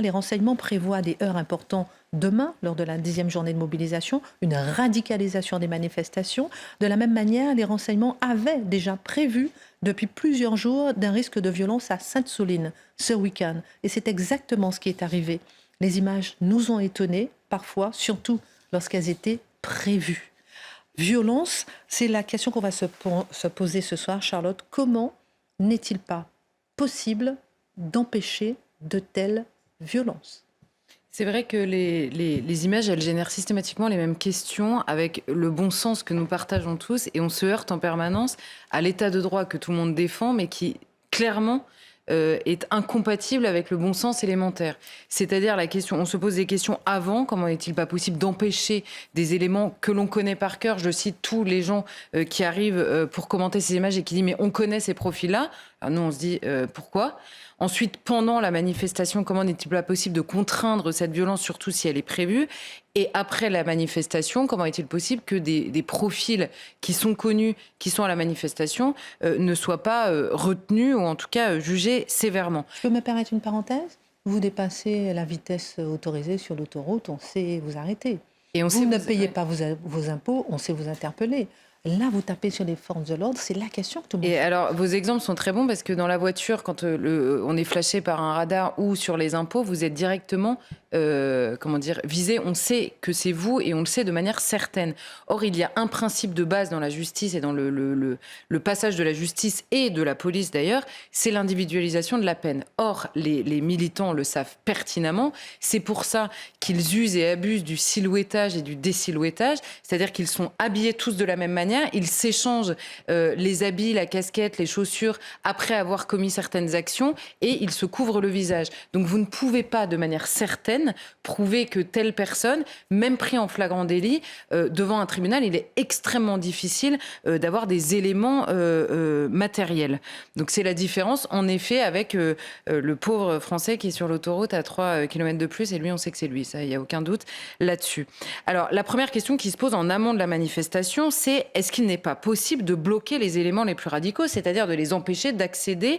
Les renseignements prévoient des heures importantes demain, lors de la 10e journée de mobilisation, une radicalisation des manifestations. De la même manière, les renseignements avaient déjà prévu depuis plusieurs jours d'un risque de violence à Sainte-Soline ce week-end. Et c'est exactement ce qui est arrivé. Les images nous ont étonnés, parfois, surtout lorsqu'elles étaient prévues. Violence, c'est la question qu'on va se poser ce soir, Charlotte. Comment n'est-il pas possible d'empêcher de telles violences? C'est vrai que les images, elles génèrent systématiquement les mêmes questions avec le bon sens que nous partageons tous et on se heurte en permanence à l'état de droit que tout le monde défend mais qui, clairement, est incompatible avec le bon sens élémentaire. C'est-à-dire la question, on se pose des questions avant, comment n'est-il pas possible d'empêcher des éléments que l'on connaît par cœur. Je cite tous les gens qui arrivent pour commenter ces images et qui disent mais on connaît ces profils-là. Alors nous on se dit pourquoi ? Ensuite, pendant la manifestation, comment n'est-il pas possible de contraindre cette violence, surtout si elle est prévue? Et après la manifestation, comment est-il possible que des profils qui sont connus, qui sont à la manifestation, ne soient pas retenus ou en tout cas jugés sévèrement? Je peux me permettre une parenthèse? Vous dépassez la vitesse autorisée sur l'autoroute, on sait vous arrêter. Et on vous sait ne payez pas vos impôts, on sait vous interpeller. Là, vous tapez sur les forces de l'ordre, c'est la question que tout le monde... Et alors, vos exemples sont très bons parce que dans la voiture, quand on est flashé par un radar ou sur les impôts, vous êtes directement visé. On sait que c'est vous et on le sait de manière certaine. Or, il y a un principe de base dans la justice et dans le passage de la justice et de la police d'ailleurs, c'est l'individualisation de la peine. Or, les militants le savent pertinemment. C'est pour ça qu'ils usent et abusent du silhouettage et du désilhouettage, c'est-à-dire qu'ils sont habillés tous de la même manière. Ils s'échangent les habits, la casquette, les chaussures après avoir commis certaines actions et ils se couvrent le visage. Donc vous ne pouvez pas de manière certaine prouver que telle personne, même pris en flagrant délit, devant un tribunal, il est extrêmement difficile d'avoir des éléments matériels. Donc c'est la différence en effet avec le pauvre Français qui est sur l'autoroute à 3 km de plus et lui on sait que c'est lui, ça il n'y a aucun doute là-dessus. Alors la première question qui se pose en amont de la manifestation, c'est est-ce qu'il n'est pas possible de bloquer les éléments les plus radicaux, c'est-à-dire de les empêcher d'accéder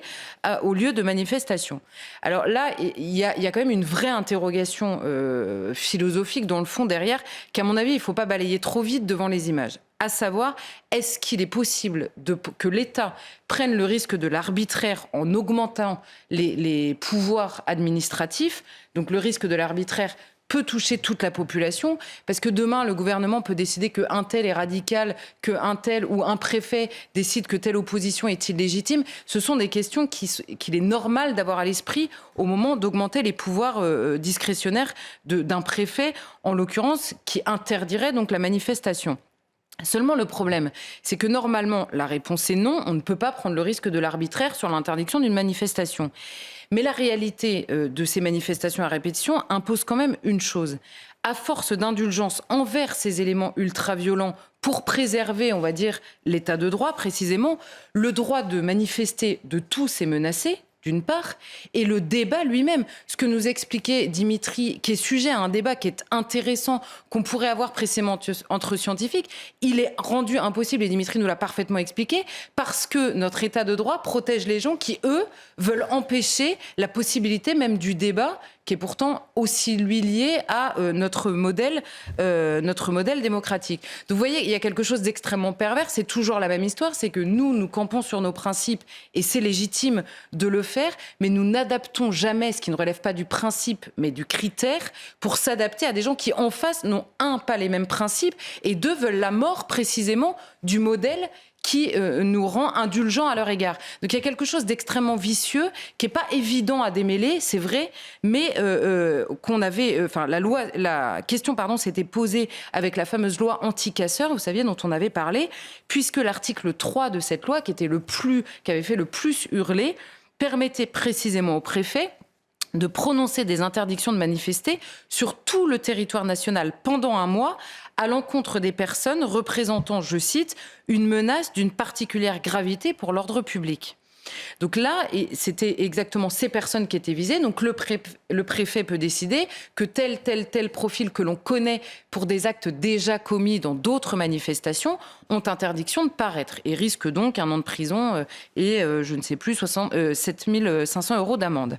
au lieu de manifestation? Alors là, il y a quand même une vraie interrogation philosophique dans le fond derrière, qu'à mon avis, il ne faut pas balayer trop vite devant les images. À savoir, est-ce qu'il est possible que l'État prenne le risque de l'arbitraire en augmentant les pouvoirs administratifs, donc le risque de l'arbitraire peut toucher toute la population, parce que demain, le gouvernement peut décider qu'un tel est radical, qu'un tel ou un préfet décide que telle opposition est illégitime. Ce sont des questions qu'il est normal d'avoir à l'esprit au moment d'augmenter les pouvoirs discrétionnaires d'un préfet, en l'occurrence, qui interdirait donc la manifestation. Seulement le problème, c'est que normalement, la réponse est non, on ne peut pas prendre le risque de l'arbitraire sur l'interdiction d'une manifestation. Mais la réalité de ces manifestations à répétition impose quand même une chose. À force d'indulgence envers ces éléments ultra-violents pour préserver, on va dire, l'état de droit précisément, le droit de manifester de tous est menacé, d'une part, et le débat lui-même. Ce que nous expliquait Dimitri, qui est sujet à un débat qui est intéressant, qu'on pourrait avoir précisément entre scientifiques, il est rendu impossible, et Dimitri nous l'a parfaitement expliqué, parce que notre état de droit protège les gens qui, eux, veulent empêcher la possibilité même du débat, qui est pourtant aussi lui lié à notre modèle démocratique. Donc vous voyez, il y a quelque chose d'extrêmement pervers, c'est toujours la même histoire, c'est que nous campons sur nos principes, et c'est légitime de le faire, mais nous n'adaptons jamais ce qui ne relève pas du principe, mais du critère, pour s'adapter à des gens qui, en face, n'ont pas les mêmes principes, et deux, veulent la mort précisément du modèle qui nous rend indulgents à leur égard. Donc il y a quelque chose d'extrêmement vicieux qui n'est pas évident à démêler, c'est vrai, mais la question s'était posée avec la fameuse loi anti-casseurs, vous saviez, dont on avait parlé, puisque l'article 3 de cette loi, qui avait fait le plus hurler, permettait précisément au préfet de prononcer des interdictions de manifester sur tout le territoire national pendant un mois à l'encontre des personnes représentant, je cite, une menace d'une particulière gravité pour l'ordre public. Donc là, c'était exactement ces personnes qui étaient visées. Donc le préfet peut décider que tel profil que l'on connaît pour des actes déjà commis dans d'autres manifestations, ont interdiction de paraître et risquent donc 1 an de prison et, je ne sais plus, 7 500 € d'amende.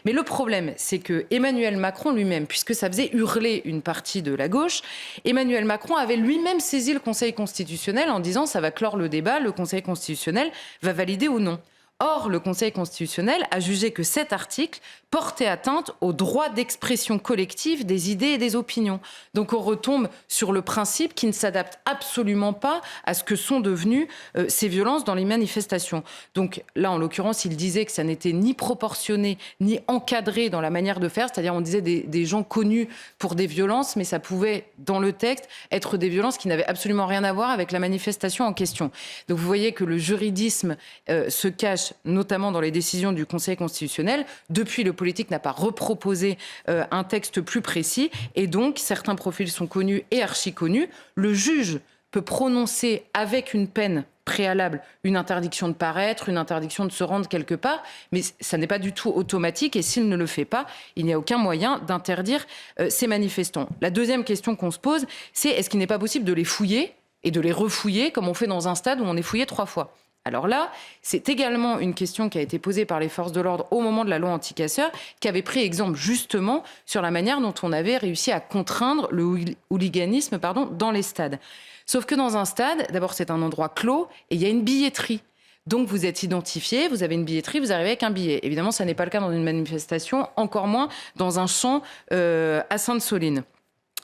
Mais le problème, c'est que Emmanuel Macron lui-même, puisque ça faisait hurler une partie de la gauche, Emmanuel Macron avait lui-même saisi le Conseil constitutionnel en disant « ça va clore le débat, le Conseil constitutionnel va valider ou non ». Or, le Conseil constitutionnel a jugé que cet article portait atteinte au droit d'expression collective des idées et des opinions. Donc on retombe sur le principe qui ne s'adapte absolument pas à ce que sont devenues ces violences dans les manifestations. Donc là, en l'occurrence, il disait que ça n'était ni proportionné, ni encadré dans la manière de faire. C'est-à-dire, on disait des gens connus pour des violences, mais ça pouvait, dans le texte, être des violences qui n'avaient absolument rien à voir avec la manifestation en question. Donc vous voyez que le juridisme se cache notamment dans les décisions du Conseil constitutionnel. Depuis, le politique n'a pas reproposé un texte plus précis et donc certains profils sont connus et archi-connus. Le juge peut prononcer avec une peine préalable une interdiction de paraître, une interdiction de se rendre quelque part, mais ça n'est pas du tout automatique et s'il ne le fait pas, il n'y a aucun moyen d'interdire ces manifestants. La deuxième question qu'on se pose, c'est est-ce qu'il n'est pas possible de les fouiller et de les refouiller comme on fait dans un stade où on est fouillé 3 fois ? Alors là, c'est également une question qui a été posée par les forces de l'ordre au moment de la loi anti-casseurs, qui avait pris exemple justement sur la manière dont on avait réussi à contraindre le hooliganisme dans les stades. Sauf que dans un stade, d'abord c'est un endroit clos et il y a une billetterie. Donc vous êtes identifié, vous avez une billetterie, vous arrivez avec un billet. Évidemment, ça n'est pas le cas dans une manifestation, encore moins dans un champ à Sainte-Soline.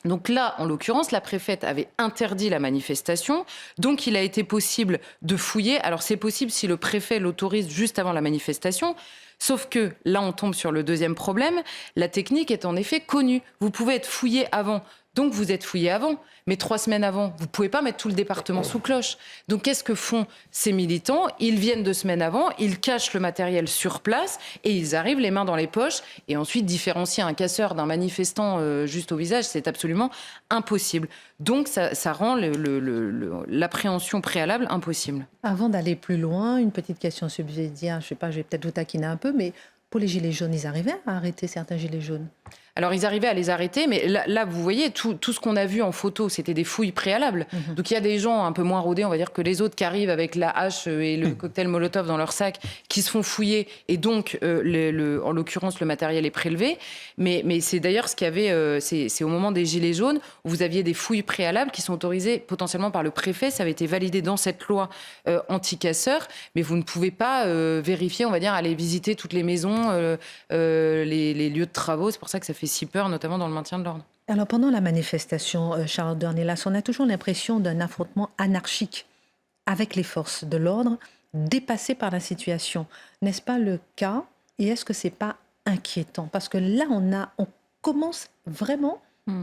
Donc là, en l'occurrence, la préfète avait interdit la manifestation, donc il a été possible de fouiller. Alors c'est possible si le préfet l'autorise juste avant la manifestation, sauf que là on tombe sur le deuxième problème, la technique est en effet connue. Vous pouvez être fouillé avant, donc vous êtes fouillé avant, mais 3 semaines avant, vous ne pouvez pas mettre tout le département sous cloche. Donc qu'est-ce que font ces militants ? Ils viennent 2 semaines avant, ils cachent le matériel sur place et ils arrivent les mains dans les poches. Et ensuite, différencier un casseur d'un manifestant juste au visage, c'est absolument impossible. Donc ça rend l'appréhension préalable impossible. Avant d'aller plus loin, une petite question subsidiaire, je ne sais pas, je vais peut-être vous taquiner un peu, mais pour les gilets jaunes, ils arrivaient à arrêter certains gilets jaunes ? Alors, ils arrivaient à les arrêter, mais là vous voyez, tout ce qu'on a vu en photo, c'était des fouilles préalables. Donc, il y a des gens un peu moins rodés, on va dire, que les autres qui arrivent avec la hache et le cocktail Molotov dans leur sac, qui se font fouiller, et donc, en l'occurrence, le matériel est prélevé. Mais c'est d'ailleurs ce qu'il y avait, c'est au moment des Gilets jaunes, où vous aviez des fouilles préalables qui sont autorisées potentiellement par le préfet. Ça avait été validé dans cette loi anti-casseurs, mais vous ne pouvez pas vérifier, on va dire, aller visiter toutes les maisons, les lieux de travaux. C'est pour ça que ça fait si peur, notamment dans le maintien de l'ordre. Alors pendant la manifestation, Charlotte Dornelas, on a toujours l'impression d'un affrontement anarchique avec les forces de l'ordre, dépassées par la situation. N'est-ce pas le cas? Et est-ce que c'est pas inquiétant? Parce que là, on commence vraiment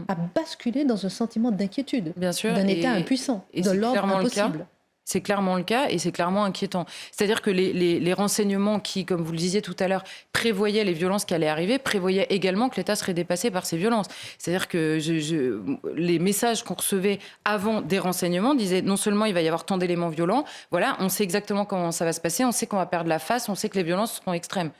à basculer dans un sentiment d'inquiétude, bien sûr, d'un État impuissant, de l'ordre impossible. C'est clairement le cas et c'est clairement inquiétant. C'est-à-dire que les renseignements qui, comme vous le disiez tout à l'heure, prévoyaient les violences qui allaient arriver, prévoyaient également que l'État serait dépassé par ces violences. C'est-à-dire que les messages qu'on recevait avant des renseignements disaient non seulement il va y avoir tant d'éléments violents, voilà, on sait exactement comment ça va se passer, on sait qu'on va perdre la face, on sait que les violences seront extrêmes.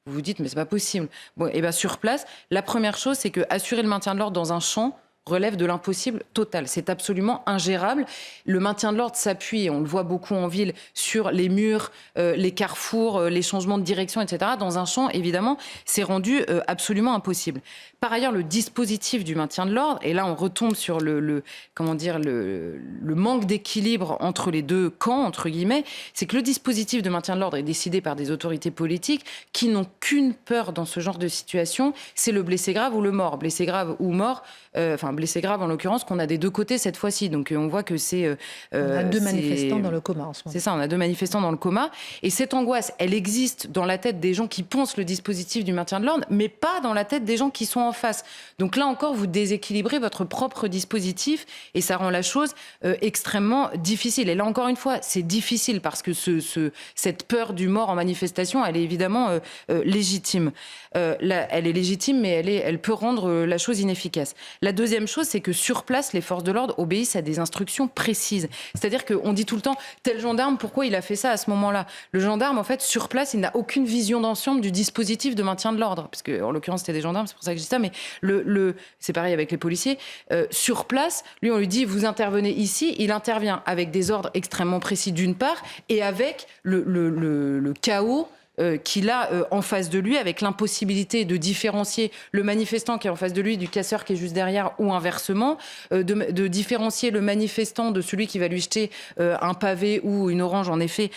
Vous vous dites mais c'est pas possible. Bon, et bien sur place, la première chose c'est que assurer le maintien de l'ordre dans un champ relève de l'impossible total. C'est absolument ingérable. Le maintien de l'ordre s'appuie, on le voit beaucoup en ville, sur les murs, les carrefours, les changements de direction, etc. Dans un champ, évidemment, c'est rendu absolument impossible. Par ailleurs, le dispositif du maintien de l'ordre, et là on retombe sur le manque d'équilibre entre les deux camps, entre guillemets, c'est que le dispositif de maintien de l'ordre est décidé par des autorités politiques qui n'ont qu'une peur dans ce genre de situation, c'est le blessé grave ou le mort. Blessé grave ou mort, blessé grave en l'occurrence, qu'on a des deux côtés cette fois-ci. Donc on voit que c'est... on a 2 manifestants dans le coma en ce moment. C'est ça, on a 2 manifestants dans le coma. Et cette angoisse, elle existe dans la tête des gens qui pensent le dispositif du maintien de l'ordre, mais pas dans la tête des gens qui sont en face. Donc là encore, vous déséquilibrez votre propre dispositif et ça rend la chose extrêmement difficile. Et là encore une fois, c'est difficile parce que cette peur du mort en manifestation, elle est évidemment légitime. Elle est légitime, mais elle peut rendre la chose inefficace. La deuxième deuxième chose, c'est que sur place, les forces de l'ordre obéissent à des instructions précises. C'est-à-dire qu'on dit tout le temps, tel gendarme, pourquoi il a fait ça à ce moment-là? Le gendarme, en fait, sur place, il n'a aucune vision d'ensemble du dispositif de maintien de l'ordre. Parce que, en l'occurrence, c'était des gendarmes, c'est pour ça que je dis ça, mais c'est pareil avec les policiers. Sur place, lui, on lui dit, vous intervenez ici, il intervient avec des ordres extrêmement précis d'une part, et avec le chaos qu'il a en face de lui, avec l'impossibilité de différencier le manifestant qui est en face de lui du casseur qui est juste derrière, ou inversement, de différencier le manifestant de celui qui va lui jeter un pavé ou une orange, en effet,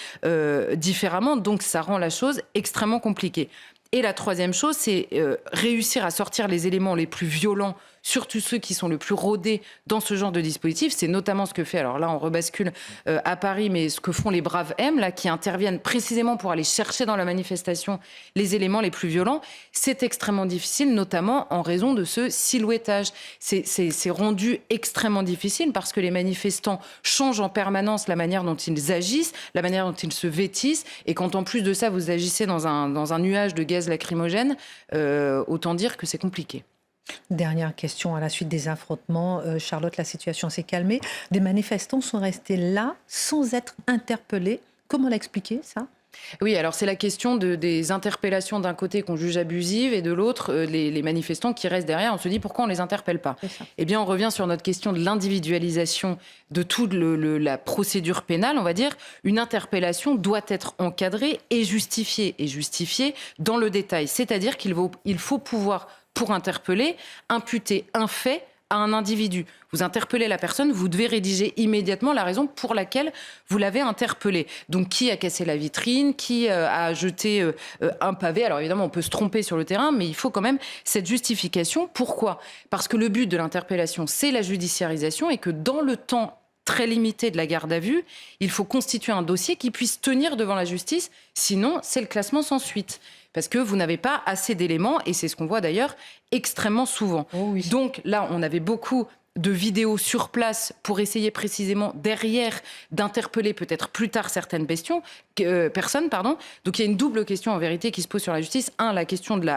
différemment. Donc ça rend la chose extrêmement compliquée. Et la troisième chose, c'est réussir à sortir les éléments les plus violents, surtout ceux qui sont le plus rodés dans ce genre de dispositif. C'est notamment ce que fait, alors là on rebascule à Paris, mais ce que font les braves M, là, qui interviennent précisément pour aller chercher dans la manifestation les éléments les plus violents. C'est extrêmement difficile, notamment en raison de ce silhouettage. C'est rendu extrêmement difficile parce que les manifestants changent en permanence la manière dont ils agissent, la manière dont ils se vêtissent, et quand en plus de ça vous agissez dans un nuage de gaz lacrymogène, autant dire que c'est compliqué. Dernière question à la suite des affrontements. Charlotte, la situation s'est calmée. Des manifestants sont restés là sans être interpellés. Comment l'expliquer, ça? Oui, alors c'est la question des interpellations d'un côté qu'on juge abusives et de l'autre, les manifestants qui restent derrière. On se dit pourquoi on ne les interpelle pas? Eh bien, on revient sur notre question de l'individualisation de toute la procédure pénale, on va dire. Une interpellation doit être encadrée et justifiée dans le détail. C'est-à-dire qu'il faut pouvoir, pour interpeller, imputer un fait à un individu. Vous interpellez la personne, vous devez rédiger immédiatement la raison pour laquelle vous l'avez interpellé. Donc, qui a cassé la vitrine, qui a jeté un pavé. Alors évidemment, on peut se tromper sur le terrain, mais il faut quand même cette justification. Pourquoi? Parce que le but de l'interpellation, c'est la judiciarisation, et que dans le temps très limité de la garde à vue, il faut constituer un dossier qui puisse tenir devant la justice. Sinon, c'est le classement sans suite. Parce que vous n'avez pas assez d'éléments, et c'est ce qu'on voit d'ailleurs extrêmement souvent. Oh oui. Donc là, on avait beaucoup de vidéos sur place pour essayer précisément derrière d'interpeller peut-être plus tard certaines personnes. Donc il y a une double question en vérité qui se pose sur la justice. La question de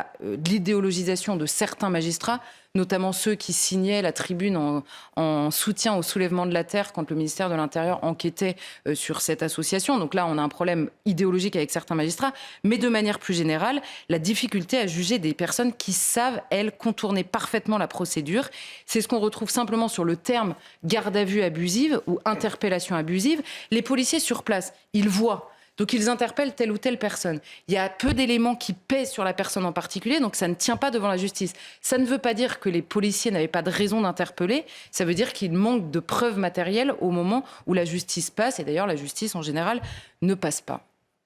l'idéologisation de certains magistrats, notamment ceux qui signaient la tribune en soutien au soulèvement de la terre quand le ministère de l'Intérieur enquêtait sur cette association. Donc là, on a un problème idéologique avec certains magistrats, mais de manière plus générale, la difficulté à juger des personnes qui savent, elles, contourner parfaitement la procédure. C'est ce qu'on retrouve simplement sur le terme garde à vue abusive ou interpellation abusive. Les policiers sur place, ils voient. Donc ils interpellent telle ou telle personne. Il y a peu d'éléments qui pèsent sur la personne en particulier, donc ça ne tient pas devant la justice. Ça ne veut pas dire que les policiers n'avaient pas de raison d'interpeller, ça veut dire qu'il manque de preuves matérielles au moment où la justice passe, et d'ailleurs la justice en général ne passe pas.